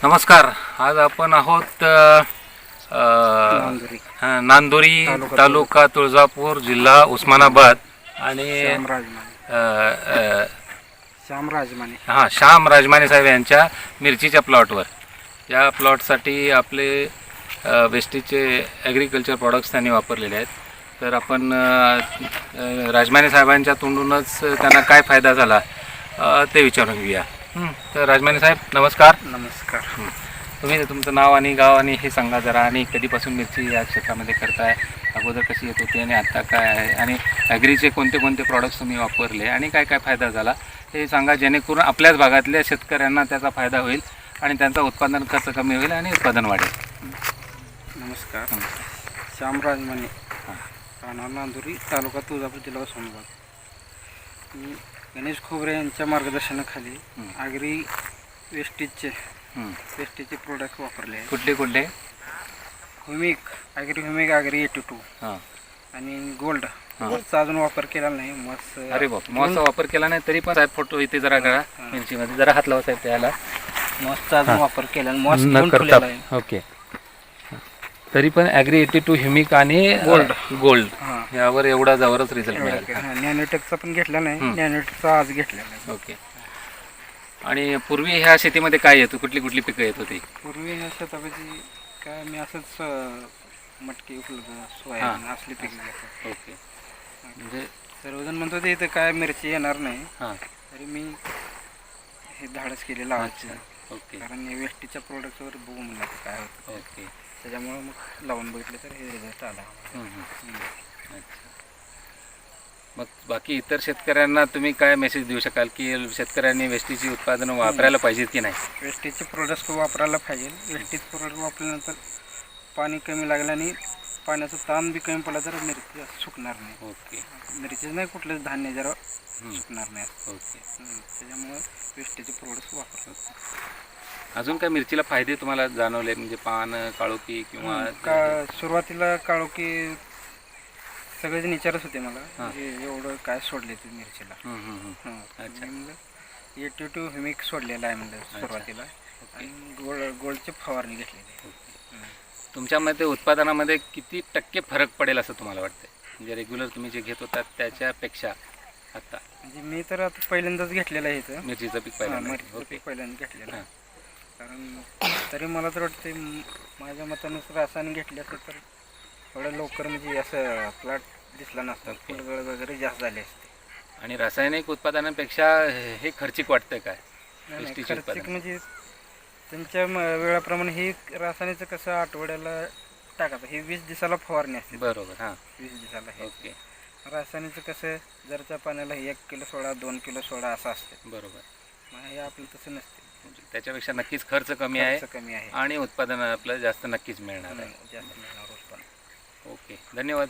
नमस्कार. आज आपण आहोत नांदोरी तालुका तुळजापूर जिल्हा उस्मानाबाद आणि श्याम राजमाने साहेब यांच्या मिरचीच्या प्लॉटवर. या प्लॉटसाठी आपले वेस्टीजचे ॲग्रिकल्चर प्रॉडक्ट्स त्यांनी वापरलेले आहेत. तर आपण राजमाने साहेबांच्या तोंडूनच त्यांना काय फायदा झाला ते विचारून घेऊया. तर राजमाने साहेब नमस्कार. नमस्कार. तुम्ही तुमचं नाव आणि गाव आणि हे सांगा जरा, आणि कधीपासून मिरची या क्षेत्रामध्ये करताय, अगोदर कशी येत होती आणि आता काय आहे, आणि ॲग्रीचे कोणते कोणते प्रॉडक्ट्स तुम्ही वापरले आणि काय काय फायदा झाला हे सांगा, जेणेकरून आपल्याच भागातल्या शेतकऱ्यांना त्याचा फायदा होईल आणि त्यांचा उत्पादन खर्च कमी होईल आणि उत्पादन वाढेल. नमस्कार. श्याम राजमाने, राहणार नांदोरी, तालुका तुळजापूर, जिल्हा उस्मानाबाद. मी गणेश खोबरे यांच्या मार्गदर्शनाखाली ॲग्री वेस्टेजचे प्रोडक्ट वापरले आहेत. कुठले कुठले? ह्युमिक, ॲग्री 82 आणि गोल्ड. गोल्डचा अजून वापर केला नाही. अरे बाप, मॉसचा वापर केला नाही तरी पण साहेब फोटो इथे जरा करा, मिरचीमध्ये जरा हात लावा साहेब त्याला. मॉसचा अजून वापर केला, मॉस न करता. ओके. तरी पण ॲग्री 82 ह्युमिक आणि गोल्ड यावर एवढा जवळच रिझल्ट मिळाला. नॅनोटेकचा पण घेतला नाही, नॅनोटेकचा आज घेतलेला आहे. ओके. आणि पूर्वी ह्या शेतीमध्ये काय येतं, कुठली कुठली पिकं येत होती? पूर्वी ह्या शेतामध्ये काय मी असंच मटकी, सोयाबीन असली पिकं घेतो. ओके. म्हणजे सर्वजण म्हणतो ते इथं काय मिरची येणार नाही, हां, तरी मी हे धाडस केले लावायचे. ओके. कारण या वेस्टीच्या प्रोडक्टवर बघू म्हणलं काय होतं. ओके. त्याच्यामुळे मग लावून बघितलं तर हे रिझल्ट आला. अच्छा. मग बाकी इतर शेतकऱ्यांना तुम्ही काय मेसेज देऊ शकाल की शेतकऱ्यांनी वेस्टीची उत्पादनं वापरायला पाहिजेत की नाही? वेस्टीजचे प्रोडक्ट वापरायला पाहिजे. वेस्टीज प्रोडक्ट वापरल्यानंतर पाणी कमी लागलं आणि पाण्याचा ताण बी कमी पडला तर मिरची सुकणार नाही. ओके. मिरचीच नाही, कुठलंच धान्य जरा सुकणार नाही. ओके. त्याच्यामुळे वेस्टीजचे प्रोडक्ट वापरतात. अजून काय मिरचीला फायदे तुम्हाला जाणवले, म्हणजे पान काळोखी किंवा? सुरुवातीला काळोखी सगळेजण विचारत होते मला, म्हणजे एवढं काय सोडले तुम्ही मिरचीला. अच्छा. म्हणलं 82 ह्युमिक सोडलेला आहे म्हणलं सुरुवातीला, आणि गोल्डची फवारणी घेतलेली आहे. तुमच्या मते उत्पादनामध्ये किती टक्के फरक पडेल असं तुम्हाला वाटतं, म्हणजे रेग्युलर तुम्ही जे घेत होता त्याच्यापेक्षा आता? म्हणजे मी तर आता पहिल्यांदाच घेतलेलं आहे इथं मिरचीचं पीक पहिल्यांदा घेतलेलं आहे. कारण तरी मला तर वाटतं माझ्या मतानुसार रासायनिक घेतले असतं तर थोडं लवकर म्हणजे असं प्लॉट दिसला नसता, फुलगळ वगैरे जास्त झाले असते. आणि रासायनिक उत्पादनांपेक्षा हे खर्चिक वाटतं काय? खर्चिक म्हणजे त्यांच्या वेळाप्रमाणे हे रासायनिकचं कसं आठवड्याला टाकायचं, हे 20 दिवसाला फवारणी असते. बरोबर. हां, 20 दिवसाला. ओके. रासायनिकचं कसं जरच्या पाण्याला 1 किलो सोडा, 2 किलो सोडा असं असते. बरोबर. मग हे आपलं तसं नसते. त्याच्यापेक्षा नक्कीच खर्च कमी आहे आणि उत्पादन आपलं जास्त नक्कीच मिळणार आहे. जास्त मिळणार उत्पन्न. ओके, धन्यवाद.